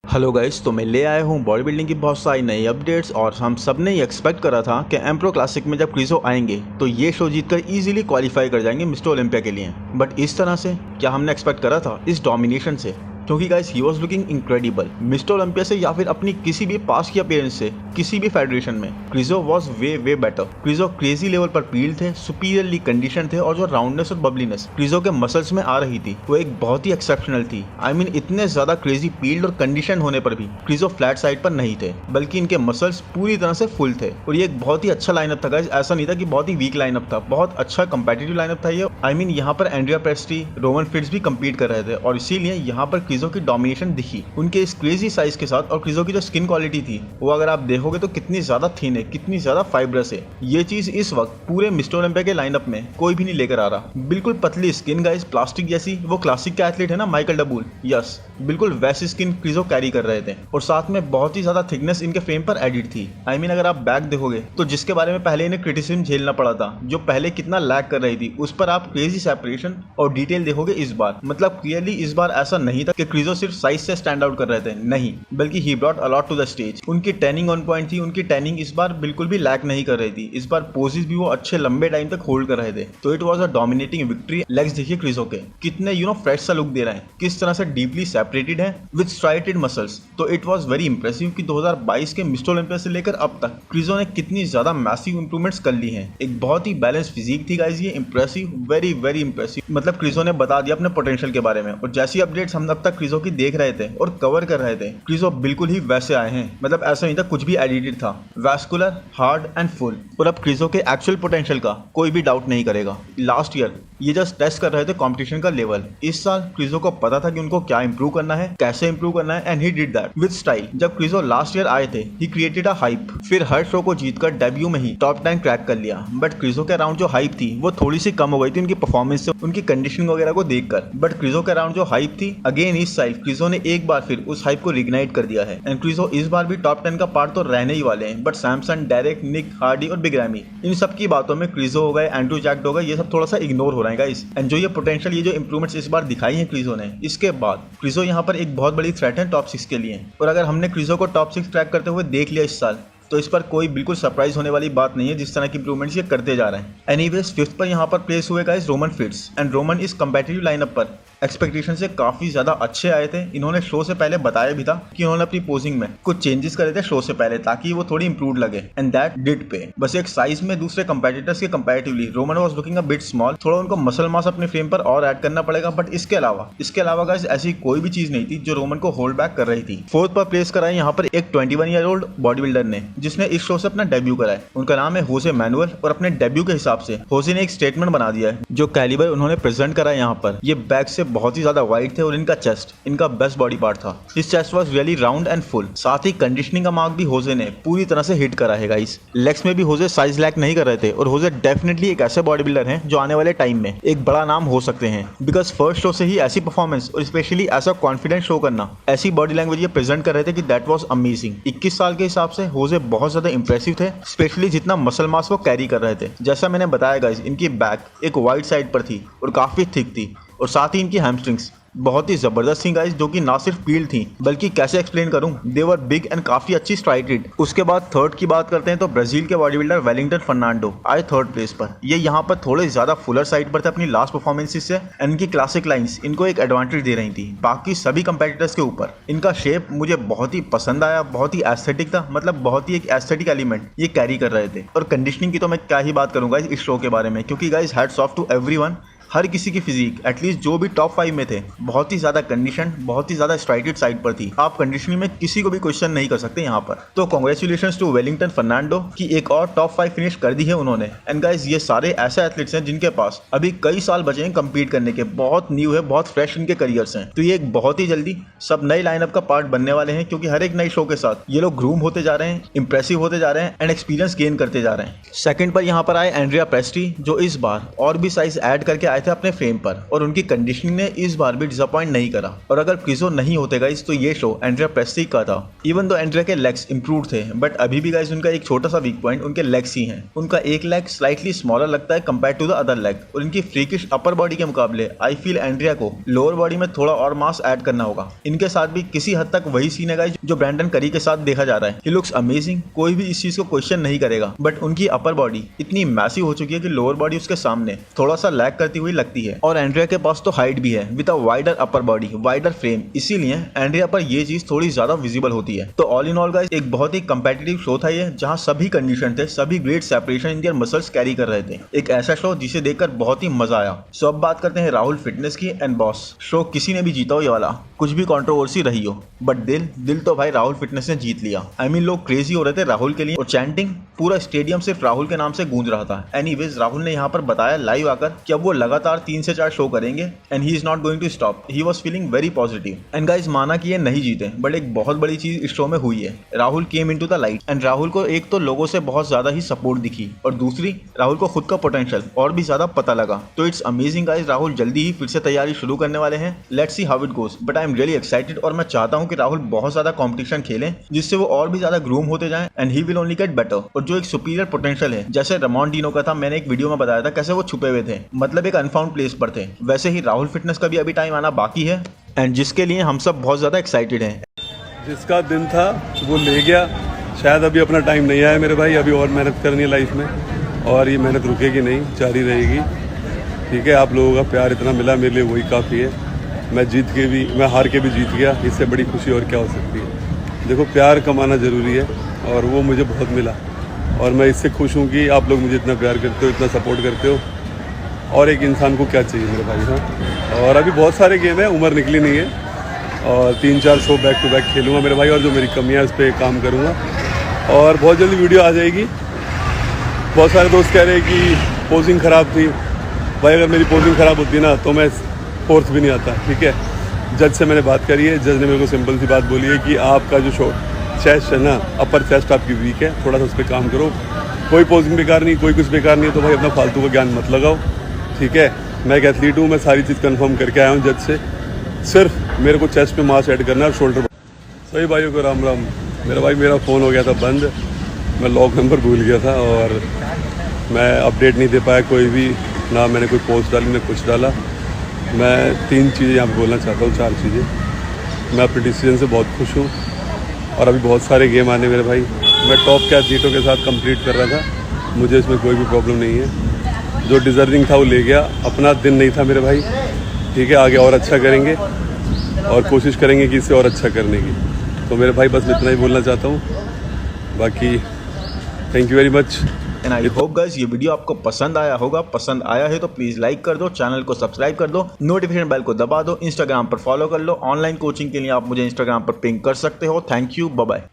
Hello guys, तो मैं ले आया हूँ बॉडी बिल्डिंग की बहुत सारी नई अपडेट्स। और हम सब ने ये एक्सपेक्ट करा था कि एम्प्रो क्लासिक में जब क्रिजो आएंगे तो ये शो जीतकर इजीली क्वालिफाई कर जाएंगे मिस्टर ओलंपिया के लिए। बट इस तरह से क्या हमने एक्सपेक्ट करा था इस डोमिनेशन से? क्योंकि guys he was looking incredible. Mister Olympia से या फिर अपनी किसी भी पास्ट की अपीयरेंस से किसी भी फेडरेशन में Krizo was way better. Krizo crazy level पर पील थे, सुपीरियरली कंडीशन थे और जो राउंडनेस और बबलीनेस क्रिजो के मसल्स में आ रही थी वो एक बहुत ही एक्सेप्शनल थी। आई मीन इतने ज्यादा क्रेजी पील्ड और कंडीशन होने पर भी क्रिजो फ्लैट साइड पर नहीं थे, बल्कि इनके मसल्स पूरी तरह से फुल थे। और ये एक बहुत ही अच्छा लाइनअप था गाइस, ऐसा नहीं था कि बहुत ही वीक लाइनअप था, बहुत अच्छा कंपेटिटिव लाइनअप था ये। आई मीन यहाँ पर एंड्रिया प्रेस्टी, रोमन फिट्ज भी कम्पीट कर रहे थे और इसीलिए यहाँ पर क्रिजो की डोमिनेशन दिखी उनके इस क्रेजी साइज के साथ। और क्रिजो की जो स्किन क्वालिटी थी वो अगर आप देखोगे तो कितनी ज्यादा थिन है, कितनी ज्यादा फाइब्रस है। ये चीज इस वक्त पूरे मिस्टर ओलंपिया के लाइनअप में कोई भी नहीं लेकर आ रहा। बिल्कुल पतली स्किन गाइस, प्लास्टिक जैसी। वो क्लासिक का एथलीट है ना माइकल डबूल, यस बिल्कुल वैसी स्किन क्रिजो कैरी कर रहे थे। और साथ में बहुत ही ज्यादा थिकनेस इनके फ्रेम पर एडिट थी। आई मीन अगर आप बैक देखोगे तो जिसके बारे में पहले इन्हें क्रिटिसिज्म झेलना पड़ा था, जो पहले कितना लैग कर रही थी, उस पर आप क्रेजी सेपरेशन और डिटेल देखोगे इस बार। मतलब क्लियरली इस बार ऐसा नहीं था कि क्रिजो सिर्फ साइज से स्टैंड आउट कर रहे थे, नहीं, बल्कि he brought a lot to the stage. उनकी टैनिंग ऑन पॉइंट थी, उनकी टैनिंग इस बार बिल्कुल भी लैक नहीं कर रही थी। इस बार पोजेस भी वो अच्छे लंबे टाइम तक होल्ड कर रहे थे। तो it was a dominating victory. Legs देखिए क्रिजो के कितने फ्रेश सा लुक दे रहे हैं, किस तरह से डीपली सेपरेटेड है विद स्ट्राइटेड मसल्स। तो इट वाज वेरी इंप्रेसिव कि 2022 के मिस्टर ओलंपिया से लेकर अब तक क्रिजो ने कितनी ज्यादा मैसिव इंप्रूवमेंट्स कर ली हैं। एक बहुत ही बैलेंस फिजिक थी गाइस, ये इंप्रेसिव, वेरी वेरी इंप्रेसिव। मतलब क्रिजो ने बता दिया अपने पोटेंशियल के बारे में। और जैसी अपडेट्स हम अब तक क्रिजो की देख रहे थे और कवर कर रहे थे, क्रिजो बिल्कुल ही वैसे आए हैं। मतलब ऐसा नहीं था कुछ भी एडिटेड था, वैस्कुलर, हार्ड एंड फुल। और अब क्रिजो के एक्चुअल पोटेंशियल का कोई भी डाउट नहीं करेगा। लास्ट ईयर ये जस्ट टेस्ट कर रहे थे कंपटीशन का लेवल। इस साल क्रिजो को पता था कि उनको क्या इंप्रूव करना है, कैसे इंप्रूव करना है, and he did that with style. जब क्रिजो लास्ट ईयर आए थे ही क्रिएटेड अ हाइप, फिर हर शो को जीतकर डेब्यू में ही टॉप 10 क्रैक कर लिया। बट क्रिजो के अराउंड जो हाइप थी वो थोड़ी सी कम हो गई थी उनकी परफॉर्मेंस से, उनकी कंडीशनिंग वगैरह को देखकर। बट क्रिजो के अराउंड जो हाइप थी, अगेन इस साल क्रिजो ने एक बार फिर उस हाइप को रिग्नाइट कर दिया है। एंड क्रिजो इस बार भी टॉप 10 का पार्ट तो रहने ही वाले हैं। But Samson, Derek, Nick, Hardy और बिग रैमी, इन सब की बातों में क्रिजो हो गए, एंड्रू जैक्ट हो गए, ये सब थोड़ा सा इग्नोर हो रहे हैं गाइस। एंड जो ये पोटेंशियल, ये जो इंप्रूवमेंट्स इस बार दिखाई है क्रिजो ने, इसके बाद क्रिजो यहाँ पर एक बहुत बड़ी थ्रेट है टॉप 6 के लिए। और अगर हमने क्रिजो को टॉप 6 क्रैक करते हुए देख लिया इस साल, तो इस पर कोई बिल्कुल सरप्राइज होने वाली बात नहीं है जिस तरह की इंप्रूवमेंट्स ये करते जा रहे हैं। एनीवेज 5th पर यहाँ पर प्लेस हुए guys Roman Fitz. And Roman इस कंपेटिटिव लाइनअप पर एक्सपेक्टेशन से काफी ज्यादा अच्छे आए थे। इन्होंने शो से पहले बताया भी था कि उन्होंने अपनी पोजिंग में कुछ चेंजेस करे थे शो से पहले, ताकि वो थोड़ी इंप्रूव लगे। एंड दैट डिड पे। बस एक साइज में दूसरे कंपेटिटर्स के comparatively Roman was looking a bit small. थोड़ा उनको मसल मास अपने फ्रेम पर और ऐड करना पड़ेगा। बट इसके अलावा गाइस ऐसी कोई भी चीज नहीं थी जो रोमन को होल्ड बैक कर रही थी। 4th पर प्लेस कराए यहाँ पर एक 21 ईयर ओल्ड बॉडी बिल्डर ने, जिसने इस शो से अपना डेब्यू करा है। उनका नाम है होसे मैनुअल। और अपने डेब्यू के हिसाब से होसे ने एक स्टेटमेंट बना दिया है। जो कैलिबर उन्होंने प्रेजेंट करा है यहाँ पर, ये बैक से बहुत ही ज्यादा वाइड थे और इनका चेस्ट इनका बेस्ट बॉडी पार्ट था। इस chest was really round and full. साथ ही कंडीशनिंग का मार्क भी होसे ने पूरी तरह से हिट करा है गाइस। लेग्स में भी होसे साइज लैक नहीं कर रहे थे। और होसे डेफिनेटली एक ऐसे बॉडी बिल्डर हैं जो आने वाले टाइम में एक बड़ा नाम हो सकते हैं। बिकॉज फर्स्ट शो से ही ऐसी परफॉर्मेंस और स्पेशली ऐसा कॉन्फिडेंस शो करना, ऐसी बॉडी लैंग्वेज ये प्रेजेंट कर रहे थे कि दैट वाज अमेजिंग। 21 साल के हिसाब से होसे बहुत ज्यादा इंप्रेसिव थे, स्पेशली जितना मसल मास वो कैरी कर रहे थे। जैसा मैंने बताया गाइस, इनकी बैक एक वाइड साइड पर थी और काफी थिक थी। और साथ ही इनकी हैमस्ट्रिंग्स बहुत ही जबरदस्त थी गाइस, जो कि ना सिर्फ पील थी बल्कि कैसे एक्सप्लेन करूं, दे वर बिग एंड काफी अच्छी स्ट्राइटेड। उसके बाद 3rd की बात करते हैं तो ब्राजील के बॉडी बिल्डर वेलिंगटन फर्नांडो आए 3rd प्लेस पर। ये यहाँ पर थोड़े ज्यादा फुलर साइड पर थे अपनी लास्ट परफॉर्मेंसेस से। एंड इनकी क्लासिक लाइंस इनको एक एडवांटेज दे रही थी बाकी सभी कंपेटिटर्स के ऊपर। इनका शेप मुझे बहुत ही पसंद आया, बहुत ही एस्थेटिक था। मतलब बहुत ही एक एस्थेटिक एलिमेंट ये कैरी कर रहे थे। और कंडीशनिंग की तो मैं क्या ही बात करूंगा इस शो के बारे में, क्योंकि guys hats off to everyone. हर किसी की फिजिक, एटलीस्ट जो भी टॉप 5 में थे, बहुत ही ज्यादा कंडीशन, बहुत ही ज्यादा स्ट्राइटेड साइड पर थी। आप कंडीशनिंग में किसी को भी क्वेश्चन नहीं कर सकते यहाँ पर। तो कांग्रेचुलेशंस टू वेलिंगटन फर्नांडो की एक और टॉप 5 फिनिश कर दी है उन्होंने। एंड गाइस ये सारे ऐसे एथलीट्स हैं जिनके पास अभी कई साल बचे हैं कम्पीट करने के, बहुत न्यू है, बहुत फ्रेश इनके करियर्स हैं। तो ये एक बहुत ही जल्दी सब नए लाइनअप का पार्ट बनने वाले हैं, क्योंकि हर एक नए शो के साथ ये लोग ग्रूम होते जा रहे हैं, इंप्रेसिव होते जा रहे हैं एंड एक्सपीरियंस गेन करते जा रहे हैं। 2nd पर यहाँ पर आए एंड्रिया प्रेस्टी, जो इस बार और भी साइज ऐड करके आए आए थे अपने फेम पर और उनकी कंडीशनिंग ने इस बार भी डिसअपॉइंट नहीं करा। और अगर क्रिजो नहीं होते गाइस तो ये शो एंड्रिया प्रेस्टी का था। इवन दो एंड्रिया के लेग्स इंप्रूव थे, बट अभी भी गाइस उनका एक छोटा सा वीक पॉइंट उनके लेग्स ही हैं। उनका एक लेग स्लाइटली स्मॉलर लगता है compare to the other leg, और इनकी फ्रीकिश अपर बॉडी के मुकाबले आई फील एंड्रिया को लोअर बॉडी में थोड़ा और मास ऐड करना होगा। इनके साथ भी किसी हद तक वही सीन है गाइस जो ब्रैंडन करी के साथ देखा जा रहा है। ही लुक्स अमेजिंग, कोई भी इस चीज को क्वेश्चन नहीं करेगा, बट उनकी अपर बॉडी इतनी मैसिव हो चुकी है कि लोअर बॉडी उसके सामने थोड़ा सा लैग करती हुई लगती है। और एंड्रिया के पास तो हाइट भी है with a wider upper body, wider frame, इसीलिए एंड्रिया पर ये चीज थोड़ी ज्यादा विजिबल होती है। तो ऑल इन ऑल गाइस एक बहुत ही कंपेटिटिव शो था ये, जहां सभी कंडीशन थे, सभी great separation in their muscles carry कर रहे थे। एक ऐसा शो जिसे देखकर बहुत ही मजा आया। सो अब बात करते हैं राहुल फिटनेस की एंड बॉस। शो किसी ने भी जीता हो ये वाला, कुछ भी कंट्रोवर्सी रही हो, बट दिल तो भाई राहुल फिटनेस ने जीत लिया। आई मीन लोग क्रेजी हो रहे थे राहुल के लिए और चैंटिंग पूरा स्टेडियम सिर्फ राहुल के नाम से गूंज रहा था। एनीवेज राहुल ने यहाँ पर बताया लाइव आकर कि अब वो लगातार 3 से 4 शो करेंगे and he is not going to stop. He was feeling very positive. And guys माना कि ये नहीं जीते, बट एक बहुत बड़ी चीज इस शो में हुई है। Rahul came into the light and Rahul को एक तो लोगों से बहुत ज्यादा ही सपोर्ट दिखी और दूसरी राहुल को खुद का पोटेंशियल और भी ज्यादा पता लगा। तो इट्स अमेजिंग गाइस, राहुल जल्दी ही फिर से तैयारी शुरू करने वाले हैं। Let's see how it goes, but I am really excited और मैं चाहता हूँ कि राहुल बहुत ज्यादा कॉम्पिटिशन खेलें जिससे वो और भी ज्यादा ग्रूम होते जाएं and he will only get better. और जो एक सुपीरियर पोटेंशियल है जैसे रमोन डिनो का था, मैंने एक वीडियो में बताया था कैसे वो छुपे हुए थे, मतलब एक अनफाउंड प्लेस पर थे, वैसे ही राहुल फिटनेस का भी अभी टाइम आना बाकी है एंड जिसके लिए हम सब बहुत ज्यादा एक्साइटेड हैं। जिसका दिन था वो ले गया, शायद अभी अपना टाइम नहीं आया मेरे भाई, अभी और मेहनत करनी है लाइफ में और ये मेहनत रुकेगी नहीं, जारी रहेगी। ठीक है, आप लोगों का प्यार इतना मिला मेरे लिए वही काफ़ी है। मैं हार के भी जीत गया, इससे बड़ी खुशी और क्या हो सकती है। देखो प्यार कमाना ज़रूरी है और वो मुझे बहुत मिला और मैं इससे खुश हूँ कि आप लोग मुझे इतना प्यार करते हो, इतना सपोर्ट करते हो। और एक इंसान को क्या चाहिए मेरे भाई। हाँ, और अभी बहुत सारे गेम है, उम्र निकली नहीं है और 3-4 शो बैक टू बैक खेलूँगा मेरे भाई, और जो मेरी कमियाँ उस पर काम करूँगा और बहुत जल्दी वीडियो आ जाएगी। बहुत सारे दोस्त कह रहे हैं कि पोजिंग ख़राब थी। भाई अगर मेरी पोजिंग ख़राब होती ना तो मैं फोर्थ भी नहीं आता। ठीक है, जज से मैंने बात करी है, जज ने मेरे को सिंपल सी बात बोली है कि आपका जो चेस्ट है ना, अपर चेस्ट आपकी वीक है, थोड़ा सा उस पर काम करो। कोई पोजिंग बेकार नहीं, कोई कुछ बेकार नहीं है, तो भाई अपना फालतू का ज्ञान मत लगाओ। ठीक है, मैं एक एथलीट हूँ, मैं सारी चीज़ कंफर्म करके आया हूँ जज से। सिर्फ मेरे को चेस्ट पे मास ऐड करना है और शोल्डर। सही भाइयों को राम राम। मेरा भाई मेरा फ़ोन हो गया था बंद, मैं लॉक नंबर भूल गया था और मैं अपडेट नहीं दे पाया कोई भी, ना मैंने कोई पोस्ट डाली ना कुछ डाला। मैं 3 चीज़ें यहाँ पे बोलना चाहता हूँ, 4 चीज़ें। मैं अपने डिसीजन से बहुत खुश हूँ और अभी बहुत सारे गेम आने मेरे भाई। मैं टॉप के एथलीटों के साथ कंप्लीट कर रहा था, मुझे इसमें कोई भी प्रॉब्लम नहीं है। जो डिज़र्विंग था वो ले गया, अपना दिन नहीं था मेरे भाई। ठीक है, आगे और अच्छा करेंगे और कोशिश करेंगे कि इसे और अच्छा करने की। तो मेरे भाई बस इतना ही बोलना चाहता हूँ, बाकी thank you very much. And I hope guys ये वीडियो आपको पसंद आया होगा। पसंद आया है तो प्लीज लाइक कर दो, चैनल को सब्सक्राइब कर दो, नोटिफिकेशन बेल को दबा दो, इंस्टाग्राम पर फॉलो कर लो। ऑनलाइन कोचिंग के लिए आप मुझे इंस्टाग्राम पर पिंग कर सकते हो। Thank you, bye bye.